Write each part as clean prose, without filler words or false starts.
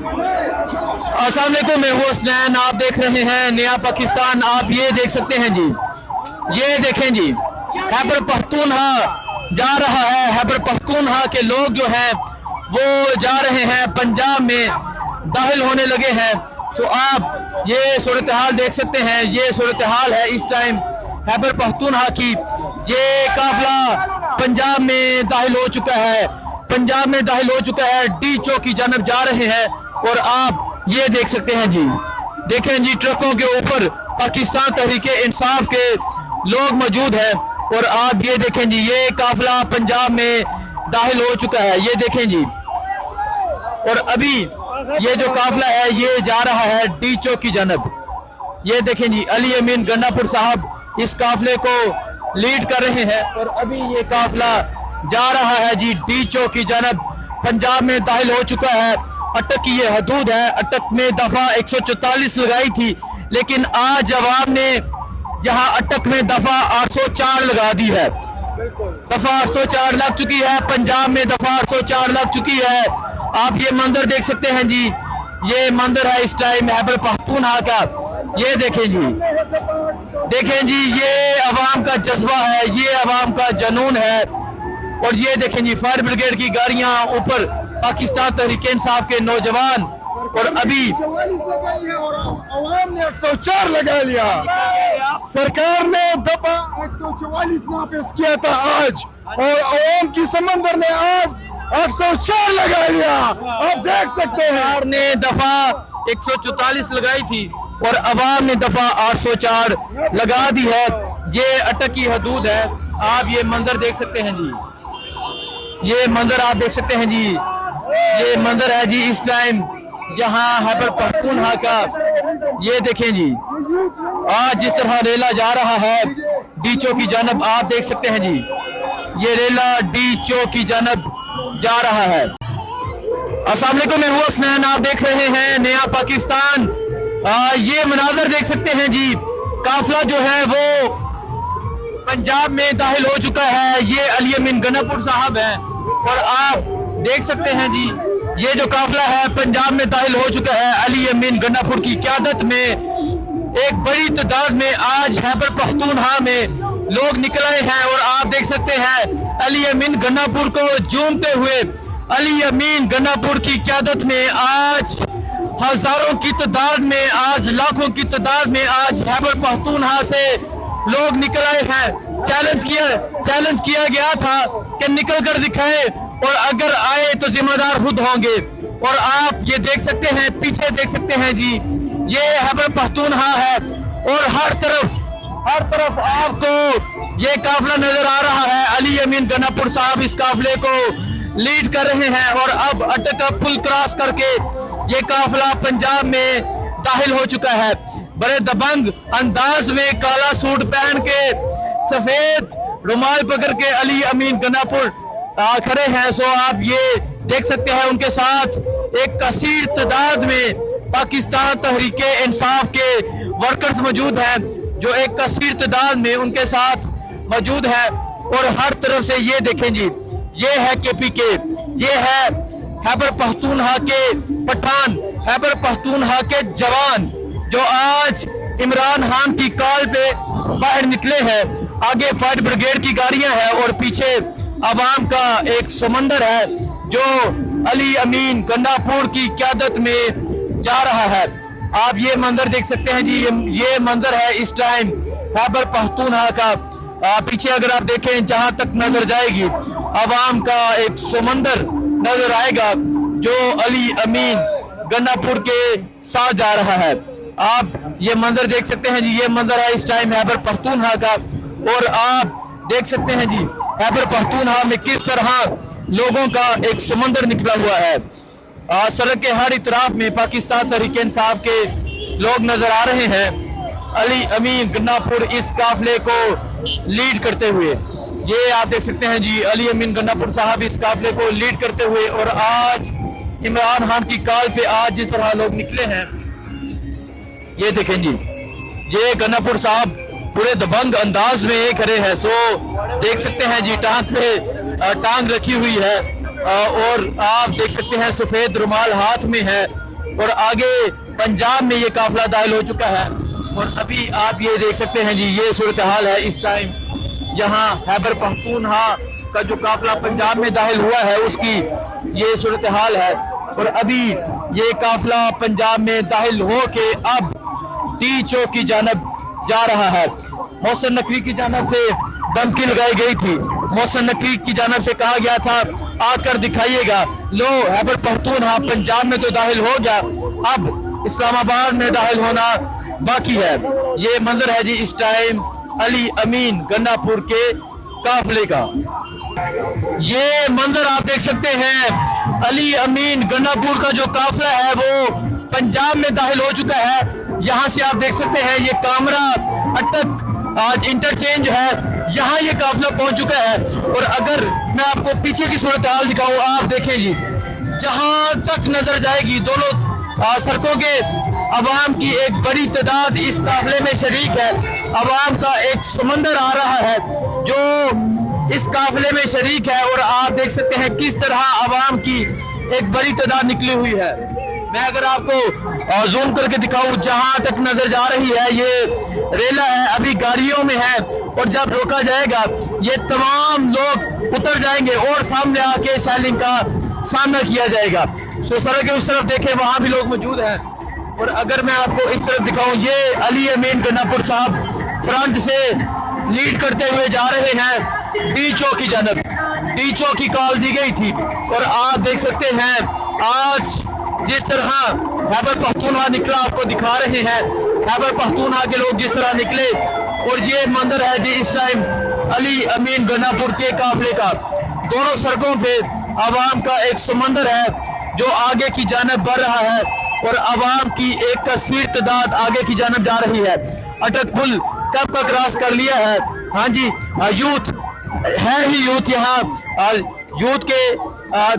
अस्सलाम वालेकुम, मैं हूँ हसनैन, आप देख रहे हैं नया पाकिस्तान। आप ये देख सकते हैं जी, ये देखें जी, खैबर पख्तूनख्वा जा रहा है। खैबर पख्तूनख्वा के लोग जो हैं वो जा रहे हैं, पंजाब में दाखिल होने लगे हैं। तो आप ये सूरत हाल देख सकते हैं, ये सूरत हाल है इस टाइम खैबर पख्तूनख्वा की। ये काफिला पंजाब में दाखिल हो चुका है, पंजाब में दाखिल हो चुका है, डी चौक की जानब जा रहे हैं। और आप ये देख सकते हैं जी, देखें जी, ट्रकों के ऊपर पाकिस्तान तहरीके इंसाफ के लोग मौजूद हैं। और आप ये देखें जी, ये काफिला पंजाब में दाखिल हो चुका है, ये देखें जी। और अभी ये जो काफिला है ये जा रहा है डी चौक की जानब। ये देखें जी, अली अमीन गंडापुर साहब इस काफिले को लीड कर रहे हैं। और अभी ये काफिला जा रहा है जी डी चौक की जानब, पंजाब में दाखिल हो चुका है। अटक की ये हदूद है, अटक में दफा 144 लगाई थी, लेकिन आज जवाब ने जहां अटक में दफा 804 लगा दी है। दफा 804 लग चुकी है, पंजाब में दफा 804 लग चुकी है। आप ये मंजर देख सकते हैं जी, ये मंजर है इस टाइम खैबर पख्तूनख्वा का। ये देखें जी, देखें जी, ये अवाम का जज्बा है, ये अवाम का जुनून है। और ये देखें जी, फायर ब्रिगेड की गाड़ियां ऊपर, पाकिस्तान तहरीक इंसाफ के नौजवान। और अभी 44 लगाई है और अवाम ने 104 लगा लिया। सरकार ने दफा 144 नाफिज किया था आज, और अवाम की समंदर ने आज 104 लगा लिया। आप देख सकते हैं, सरकार ने दफा 144 लगाई थी और अवाम ने दफा 804 लगा दी है। ये अटक की हदूद है, आप ये मंजर देख सकते हैं जी, ये मंजर आप देख सकते हैं जी, ये मंजर है जी इस टाइम जहां खैबर पख्तूनख्वा का। ये देखें जी, आज जिस तरह रेला जा रहा है डी चौक की जानब, आप देख सकते हैं जी, ये रेला डी चौक की जानब जा रहा है। अस्सलाम वालेकुम, मैं हूँ हसनैन, आप देख रहे हैं नया पाकिस्तान। ये मनाजर देख सकते हैं जी, काफिला जो है वो पंजाब में दाखिल हो चुका है। ये अली अमीन गंडापुर साहब हैं। और आप देख सकते हैं जी, ये जो काफिला है पंजाब में दाखिल हो चुका है। अली अमीन गंडापुर की क़यादत में एक बड़ी तादाद में आज खैबर पख्तूनख्वा में लोग निकल आए हैं। और आप देख सकते हैं अली अमीन गंडापुर को झूमते हुए, अली अमीन गंडापुर की क़यादत में आज हजारों की तादाद में, आज लाखों की तादाद में आज खैबर पख्तूनख्वा से लोग निकल आए हैं। चैलेंज किया गया था कि निकल कर दिखाए, और अगर आए तो जिम्मेदार खुद होंगे। और आप ये देख सकते हैं, पीछे देख सकते हैं जी, ये खैबर पख्तूनख्वा है। और हर तरफ आपको ये काफिला नजर आ रहा है। अली अमीन गंडापुर साहब इस काफिले को लीड कर रहे हैं। और अब अटक का पुल क्रॉस करके ये काफिला पंजाब में दाखिल हो चुका है। बड़े दबंग अंदाज में काला सूट पहन के, सफेद रुमाल पकड़ के अली अमीन गंडापुर खड़े हैं। सो आप ये देख सकते हैं, उनके साथ एक कसीर तादाद में पाकिस्तान तहरीके इंसाफ के वर्कर्स मौजूद हैं, जो एक कसीर तादाद में उनके साथ मौजूद है। और हर तरफ से ये देखें जी, ये है KPK, ये है खैबर पख्तूनख्वा के पठान, खैबर पख्तूनख्वा के जवान, जो आज इमरान खान की कॉल पे बाहर निकले हैं। आगे फायर ब्रिगेड की गाड़ियां हैं और पीछे अवाम का एक समंदर है जो अली अमीन गंडापुर की क़यादत में जा रहा है। आप ये मंजर देख सकते हैं जी, ये मंजर है इस टाइम खैबर पख्तूनख्वा का। पीछे अगर आप देखें, जहां तक नजर जाएगी अवाम का एक समंदर नजर आएगा जो अली अमीन गंडापुर के साथ जा रहा है। आप ये मंजर देख सकते हैं जी, ये मंजर है इस टाइम खैबर पख्तूनख्वा का। और आप देख सकते हैं जी, खैबर पख्तूनख्वा में किस तरह लोगों का एक समंदर निकला हुआ है। सड़क के हर इतराफ में पाकिस्तान तहरीक इंसाफ के लोग नजर आ रहे हैं। अली अमीन गंडापुर इस काफिले को लीड करते हुए, ये आप देख सकते हैं जी, अली अमीन गंडापुर साहब इस काफिले को लीड करते हुए। और आज इमरान खान की कॉल पे आज जिस तरह लोग निकले हैं, ये देखें जी, ये गंडापुर साहब पूरे दबंग अंदाज में खड़े हैं। सो देख सकते हैं जी, टांग पे टांग रखी हुई है। और आप देख सकते हैं सफेद रुमाल हाथ में है। और आगे पंजाब में ये काफिला दाखिल हो चुका है। और अभी आप ये देख सकते हैं जी, ये सूरत हाल है इस टाइम यहाँ खैबर पख्तूनख्वा का जो काफिला पंजाब में दाखिल हुआ है उसकी ये सूरत हाल है। और अभी ये काफिला पंजाब में दाखिल हो के अब टी चौक की जानब जा रहा है। मोहसिन नकवी की जानब से धमकी लगाई गई थी, मोहसिन नकवी की जानब से कहा गया था आकर दिखाइएगा। लो खैबर पख्तूनख्वा पंजाब में तो दाखिल हो गया, अब इस्लामाबाद में दाखिल होना बाकी है। ये मंजर है जी इस टाइम अली अमीन गन्नापुर के काफिले का। ये मंजर आप देख सकते हैं, अली अमीन गन्नापुर का जो काफिला है वो पंजाब में दाखिल हो चुका है। यहाँ से आप देख सकते हैं ये कामरा अटक आज इंटरचेंज है, यहाँ ये काफिला पहुंच चुका है। और अगर मैं आपको पीछे की सूरत हाल दिखाऊं, आप देखें जी, जहां तक नजर जाएगी दोनों सड़कों के अवाम की एक बड़ी तादाद इस काफिले में शरीक है। अवाम का एक समंदर आ रहा है जो इस काफिले में शरीक है। और आप देख सकते हैं किस तरह अवाम की एक बड़ी तादाद निकली हुई है। मैं अगर आपको जूम करके दिखाऊं, जहां तक नजर जा रही है ये रेला है, अभी गाड़ियों में है और जब रोका जाएगा ये तमाम लोग उतर जाएंगे और सामने आके शैलिंग का सामना किया जाएगा। सो सड़क के उस तरफ देखें, वहां भी लोग मौजूद हैं। और अगर मैं आपको इस तरफ दिखाऊं, ये अली अमीन गन्नापुर साहब फ्रंट से लीड करते हुए जा रहे हैं डी चौक की जानब। डी चौक की कॉल दी गई थी और आप देख सकते हैं आज जिस तरह खैबर पख्तूनख्वा निकला, आपको दिखा रहे हैं खैबर पख्तूनख्वा के लोग जिस तरह निकले। और ये मंजर है जी इस टाइम अली अमीन गन्नापुर के काफिले का। दोनों सड़कों पे अवाम का एक समंदर है जो आगे की जानब बढ़ रहा है और अवाम की एक कसीर तादाद आगे की जानब जा रही है। अटक पुल कब का क्रॉस कर लिया है। हाँ जी, यूथ है ही यूथ, यहाँ यूथ के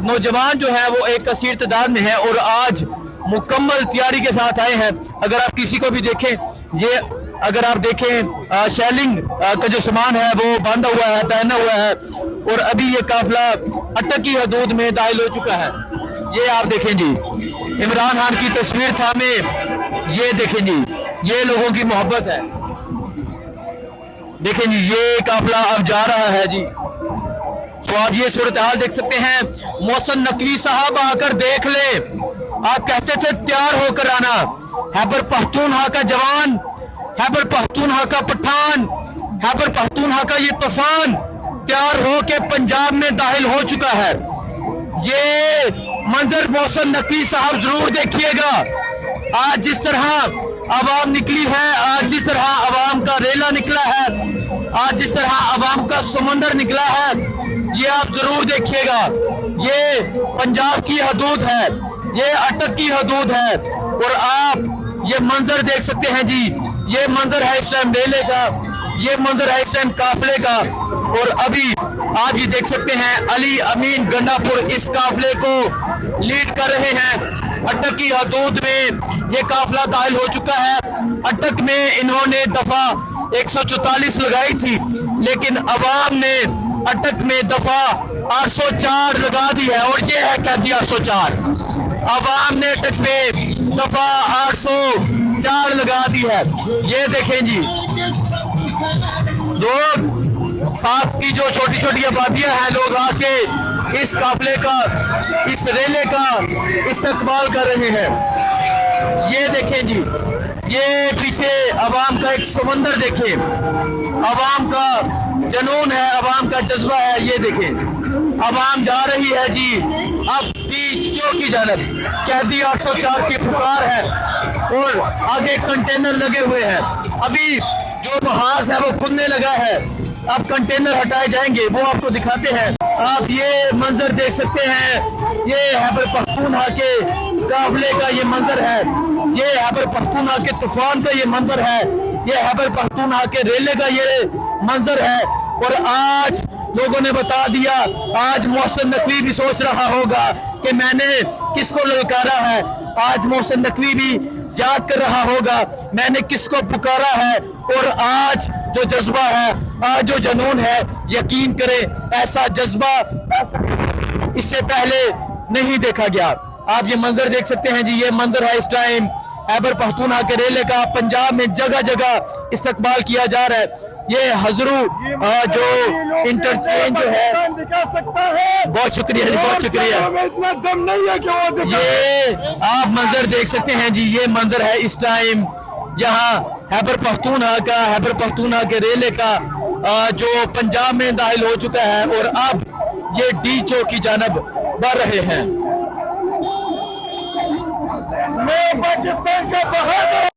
नौजवान जो है वो एक कसीर तादाद में है और आज मुकम्मल तैयारी के साथ आए हैं। अगर आप किसी को भी देखें, ये अगर आप देखें शैलिंग का जो सामान है वो बांधा हुआ है, पहना हुआ है। और अभी ये काफिला अटक की हदूद में दाखिल हो चुका है। ये आप देखें जी, इमरान खान की तस्वीर थामे, ये देखें जी, ये लोगों की मोहब्बत है। देखें जी, ये काफिला अब जा रहा है जी। तो आप ये सूरत हाल देख सकते हैं। मोहसिन नकवी साहब आकर देख ले, आप कहते थे तैयार होकर आना। खैबर पख्तूनख्वा का जवान, खैबर पख्तूनख्वा का पठान, खैबर पख्तूनख्वा का ये तूफान तैयार होके पंजाब में दाखिल हो चुका है। ये मंजर मोहसिन नकवी साहब जरूर देखिएगा। आज जिस तरह आवाम निकली है, आज जिस तरह आवाम का रेला निकला है, आज जिस तरह आवाम का समंदर निकला है, ये आप जरूर देखिएगा। ये पंजाब की हदूद है, ये अटक की हदूद है। और आप ये मंजर देख सकते हैं जी, ये मंजर है इस टाइम रेले का, ये मंजर है इस टाइम काफिले का। और अभी आप ये देख सकते हैं अली अमीन गन्नापुर इस काफिले को लीड कर रहे हैं। अटक की हदूद में ये काफिला दाखिल हो चुका है। अटक में इन्होंने दफा 144 लगाई थी, लेकिन अवाम ने अटक में दफा 804 लगा दी है। और ये है कैदी 804, अवाम ने अटक में दफा 804 लगा दी है। ये देखें जी, लोग साथ की जो छोटी छोटी आबादियां हैं, लोग आके इस काफिले का, इस रेले का इस्तकबाल कर रहे हैं। ये देखें जी, ये पीछे अवाम का एक समंदर देखें, अवाम का जनून है, अवाम का जज्बा है। ये देखें, अवाम जा रही है जी अब चौक की जानब। कैदी 804 की पुकार है और आगे कंटेनर लगे हुए हैं। अभी जो महाज है वो खुलने लगा है, अब कंटेनर हटाए जाएंगे, वो आपको दिखाते हैं। आप ये मंजर देख सकते हैं, ये खैबर पख्तूनख्वा के काफिले का ये मंजर है, ये खैबर पख्तूनख्वा के तूफान का ये मंजर है, ये खैबर पख्तूनख्वा के रेले का ये मंजर है। और आज लोगों ने बता दिया, आज मोहसिन नकवी भी सोच रहा होगा कि मैंने किसको ललकारा है। आज मोहसिन नकवी भी याद कर रहा होगा मैंने किसको पुकारा है। और आज जो जज्बा है, आज जो जनून है, यकीन करें ऐसा जज्बा इससे पहले नहीं देखा गया। आप ये मंजर देख सकते हैं जी, ये मंजर है इस टाइम खैबर पख्तूनख्वा के रेले का। पंजाब में जगह जगह इस्तकबाल किया जा रहा है। ये हजरू जो इंटरचेंज जो है, दिखा सकता है। बहुत शुक्रिया जी, बहुत शुक्रिया। इतना दम नहीं है कि वो ये आप मंजर देख सकते हैं जी, ये मंजर है इस टाइम यहाँ खैबर पख्तूनख्वा के रेले का जो पंजाब में दाखिल हो चुका है और अब ये डी चौक की जानब बढ़ रहे हैं। मैं पाकिस्तान का बहादुर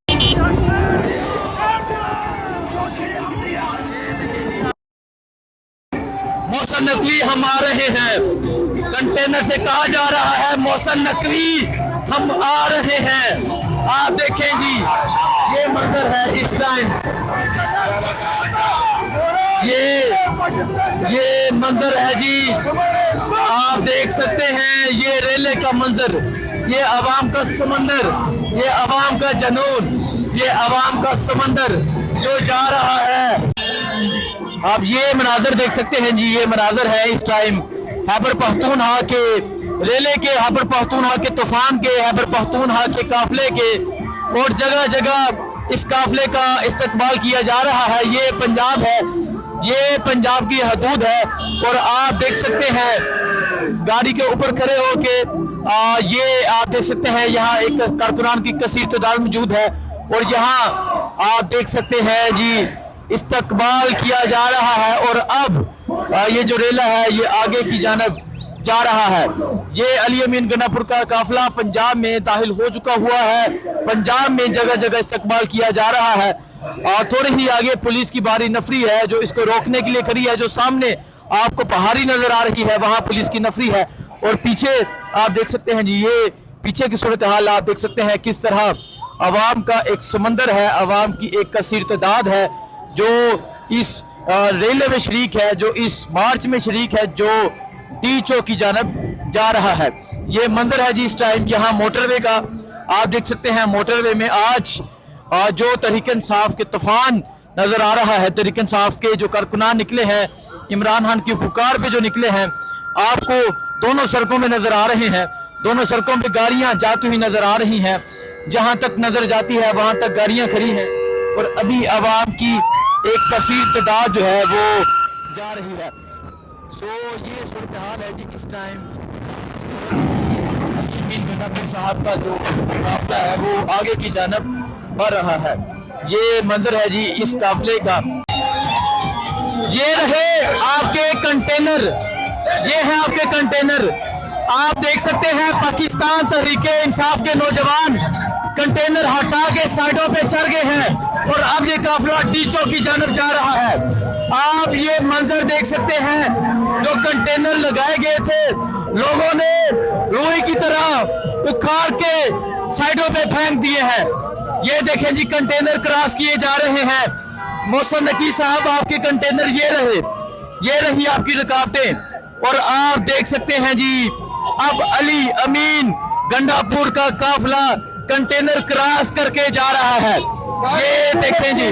मौसम नकवी हम आ रहे हैं। कंटेनर से कहा जा रहा है मौसम नकवी हम आ रहे हैं। आप देखें जी, ये मंजर है इस टाइम, ये मंजर है जी, आप देख सकते हैं। ये रेले का मंजर, ये अवाम का समंदर, ये अवाम का जनून, ये अवाम का समंदर जो जा रहा है। आप ये मनाजर देख सकते हैं जी, ये मनाजर है इस टाइम खैबर पख्तूनख्वा के रेले के, खैबर पख्तूनख्वा के तूफान के, खैबर पख्तूनख्वा के काफले के, और जगह जगह इस काफले का इस्तकबाल किया जा रहा है। ये पंजाब है, ये पंजाब की हदूद है। और आप देख सकते हैं गाड़ी के ऊपर खड़े होके ये आप देख सकते हैं यहाँ एक कारकुनान की कसीर तादाद मौजूद है। और यहाँ आप देख सकते हैं जी, इस्तकबाल किया जा रहा है। और अब ये जो रेला है ये आगे की जानब जा रहा है। ये अली अमीन गंडापुर का काफिला पंजाब में दाखिल हो चुका हुआ है। पंजाब में जगह जगह इस्तकबाल किया जा रहा है। और थोड़ी ही आगे पुलिस की भारी नफरी है जो इसको रोकने के लिए खड़ी है। जो सामने आपको पहाड़ी नजर आ रही है वहां पुलिस की नफरी है। और पीछे आप देख सकते हैं जी, ये पीछे की सूरत हाल आप देख सकते हैं किस तरह अवाम का एक समंदर है, अवाम की एक कसीर तादाद है जो इस रेलवे में शरीक है, जो इस मार्च में शरीक है, जो डी चौक की जानब जा रहा है। ये मंजर है जी इस टाइम यहाँ मोटरवे का। आप देख सकते हैं मोटरवे में आज जो तहरीक इंसाफ के तूफान नजर आ रहा है, तहरीक इंसाफ के जो कारकुनान निकले हैं, इमरान खान की पुकार पे जो निकले हैं, आपको दोनों सड़कों में नजर आ रहे हैं। दोनों सड़कों पे गाड़ियां जाती हुई नजर आ रही हैं। जहां तक नजर जाती है वहां तक गाड़ियां खड़ी हैं। और अभी आवाम की एक कसीर तादाद जो है वो जा रही है। सो ये सूरत हाल है जी इस टाइम साहब का जो काफिला है वो आगे की जानब बढ़ रहा है। ये मंजर है जी इस काफिले का। ये रहे आपके कंटेनर, ये है आपके कंटेनर। आप देख सकते हैं पाकिस्तान तहरीक इंसाफ के नौजवान कंटेनर हटा के साइडों पे चढ़ गए हैं और अब ये काफिला डी चौक की जानब जा रहा है। आप ये मंजर देख सकते हैं, जो कंटेनर लगाए गए थे लोगों ने रुई की तरह उखाड़ के साइडों पे फेंक दिए हैं। ये देखें जी, कंटेनर क्रॉस किए जा रहे हैं। मौसम नकी साहब आपके कंटेनर ये रहे, ये रही आपकी रुकावटें। और आप देख सकते हैं जी, अब अली अमीन गंडापुर का काफिला कंटेनर क्रॉस करके जा रहा है। ये देखें जी,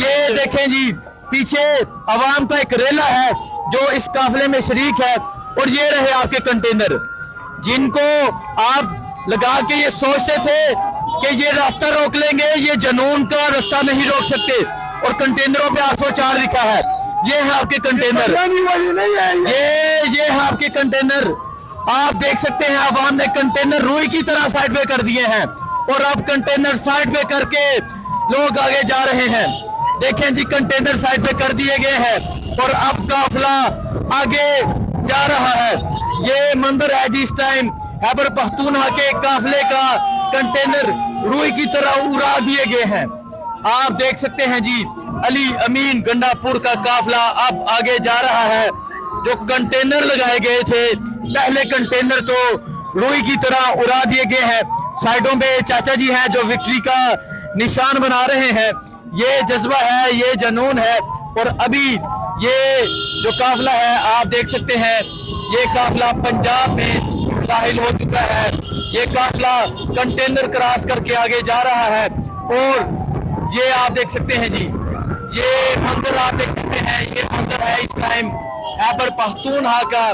ये देखें जी, पीछे अवाम का एक रेला है जो इस काफिले में शरीक है। और ये रहे आपके कंटेनर, जिनको आप लगा के ये सोचते थे कि ये रास्ता रोक लेंगे, ये जनून का रास्ता नहीं रोक सकते। और कंटेनरों पे 804 लिखा है। ये है आपके कंटेनर, ये है आपके कंटेनर। आप देख सकते हैं अवाम ने कंटेनर रुई की तरह साइड पे कर दिए हैं और अब कंटेनर साइड पे करके लोग आगे जा रहे हैं। देखें जी, कंटेनर साइड पे कर दिए गए हैं और अब काफिला आगे जा रहा है। ये मंदिर है जी इस टाइम खैबर पख्तूनख्वा के काफिले का कंटेनर रुई की तरह उड़ा दिए गए हैं। आप देख सकते हैं जी, अली अमीन गंडापुर का काफिला अब आगे जा रहा है। जो कंटेनर लगाए गए थे, पहले कंटेनर तो रुई की तरह उड़ा दिए गए हैं। साइडों पे चाचा जी हैं जो विक्ट्री का निशान बना रहे हैं। ये जज्बा है, ये जनून है। और अभी ये जो काफिला है आप देख सकते हैं, ये काफिला पंजाब में दाखिल हो चुका है। ये काफिला कंटेनर क्रॉस करके आगे जा रहा है। और ये आप देख सकते हैं जी, ये मंदिर आप देख सकते हैं, ये मंदिर है इस टाइम खैबर पख्तूनख्वा का।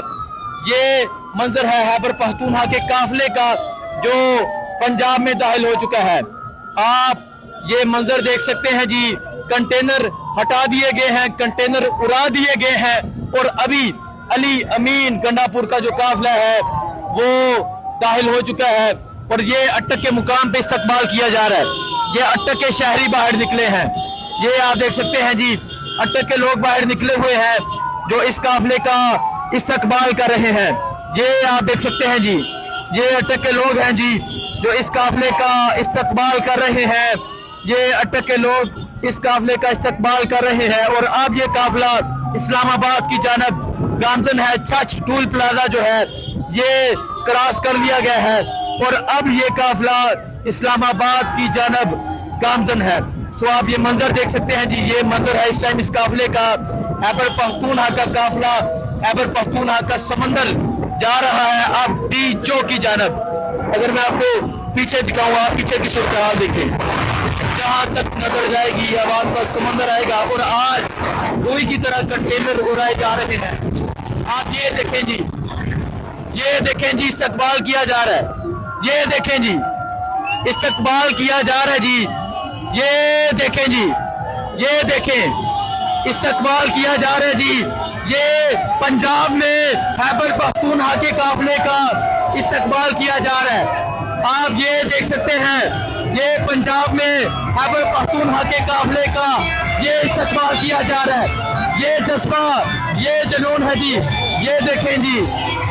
ये मंजर है खैबर पख्तूनख्वा के काफले का जो पंजाब में दाखिल हो चुका है। आप ये मंजर देख सकते हैं जी, कंटेनर हटा दिए गए हैं, कंटेनर उड़ा दिए गए हैं और अभी अली अमीन गंडापुर का जो काफला है वो दाखिल हो चुका है और ये अटक के मुकाम पे इस्तकबाल किया जा रहा है। ये अटक के शहरी बाहर निकले हैं, ये आप देख सकते हैं जी, अटक के लोग बाहर निकले हुए हैं जो इस काफले का इस्तकबाल कर रहे हैं। ये आप देख सकते हैं जी, ये अटक के लोग हैं जी जो इस काफले का इस्तकबाल कर रहे हैं। ये अटक के लोग इस काफले का इस्तकबाल कर रहे हैं और अब ये काफला इस्लामाबाद की जानब गामजन है। छछ टूल प्लाजा जो है ये क्रॉस कर लिया गया है और अब ये काफला इस्लामाबाद की जानब गामजन है। सो आप ये मंजर देख सकते हैं जी, ये मंजर है इस टाइम इस काफले का। खैबर पख्तूनख्वा का काफला खैबर पख्तूनख्वा का समंदर जा रहा है अब डीचो की जानब। अगर मैं आपको पीछे दिखाऊं, आप पीछे की सूरत हाल देखें, जहां तक नजर जाएगी अब आपका समंदर आएगा और आज गोई की तरह कंटेनर उड़ाए जा रहे हैं। आप ये देखें जी, ये देखें जी, इस्तकबाल किया जा रहा है। ये देखें जी, इस्तकबाल किया जा रहा है जी। ये देखें जी, ये देखें, इस्तकबाल किया जा रहा है जी। ये पंजाब में खैबर पख्तूनख्वा के काफले का इस्तकबाल किया जा रहा है। आप ये देख सकते हैं, ये पंजाब में खैबर पख्तूनख्वा के काफले का ये इस्तकबाल किया जा रहा है। ये जज्बा, ये जुनून है जी। ये देखें जी,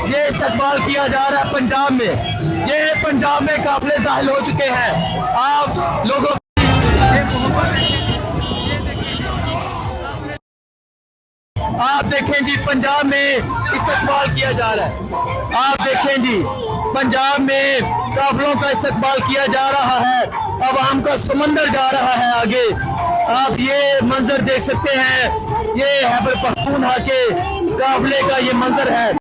ये इस्तकबाल किया जा रहा है पंजाब में। ये पंजाब में काफले दाखिल हो चुके हैं। आप लोगों आप देखें जी, पंजाब में इस्तकबाल किया जा रहा है। आप देखें जी, पंजाब में काफलों का इस्तकबाल किया जा रहा है। अवाम का समंदर जा रहा है आगे। आप ये मंजर देख सकते हैं, ये खैबर पख्तूनख्वा के काफले का ये मंजर है।